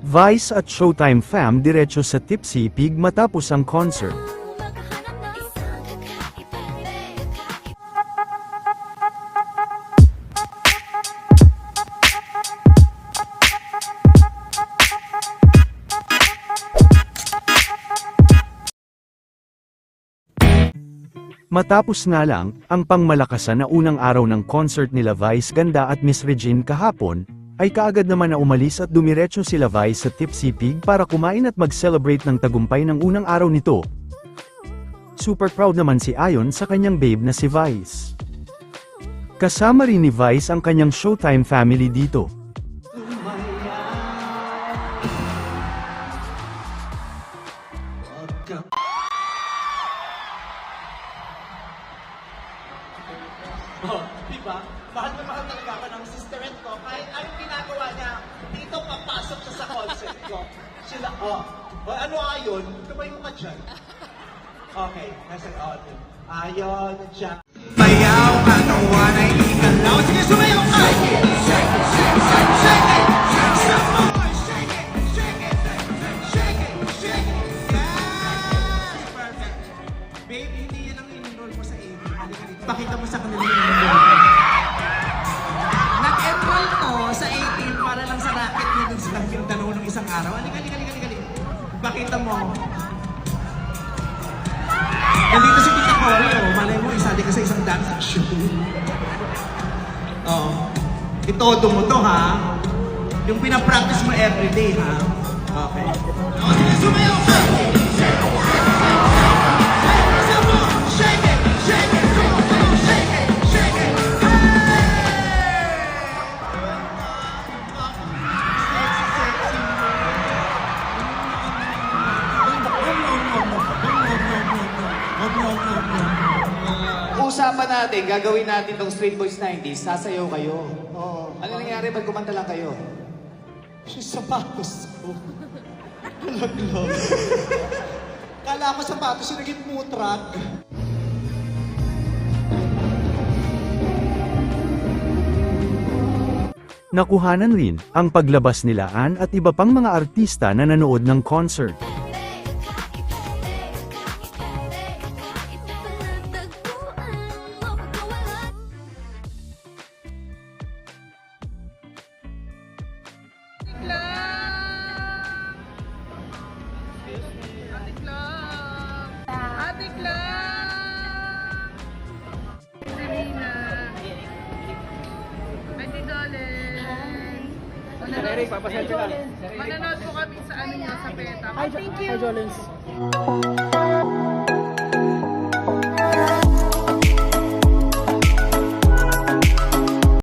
Vice at Showtime fam diretso sa Tipsy Pig matapos ang concert. Matapos nga lang, ang pangmalakasan na unang araw ng concert nila Vice Ganda at Miss Regine kahapon, ay kaagad naman na umalis at dumiretso sila Vice sa Tipsy Pig para kumain at mag-celebrate ng tagumpay ng unang araw nito. Super proud naman si Ayon sa kanyang babe na si Vice. Kasama rin ni Vice ang kanyang Showtime family dito. Oh, diba? Mahal na mahal talaga ako ng sisterette ko. Kahit anong ginagawa niya, dito papasok siya sa concert ko. Sila, ano Ayon? Tumayo ka dyan. Okay, nasa Ayon, dyan. Bayaw, katawan ay ikalaw. Sige, sumayaw ka! Shake it, shake it, shake it, shake it, shake it! Some more! Shake it, shake it, shake it, shake it! Yes! Perfect. Babe, hindi yan ang in-enroll mo sa AB. Pakita mo sa kanila yung in-enroll. Nag-enroll to sa 18 para lang sa racket niya dun sa Mindanao ng isang araw. Halika. Pakita mo. Nandito si Tita Cory, malay mo, isali ka sa isang dance show. Itodo mo to, ha? Yung pinapractice mo everyday, ha? Okay. Sige, sumayaw ka! Shake it! Shake it! Come on, shake it! Shake it! Usapan natin, gagawin natin tong Street Boys 90s, sasayaw kayo. Ano nangyari? Ba't kumanta lang kayo? Yung sapatos ko. Nalaglag. Kala ko sapatos yung naging mutrak. Nakuhanan rin ang paglabas nila Ann at iba pang mga artista na nanood ng concert. Ate Clang! Selena! Ate Dolen! Eric, papasensya ka. Mananood po kami sa ano nyo, sa PETA. Hi, Jolens.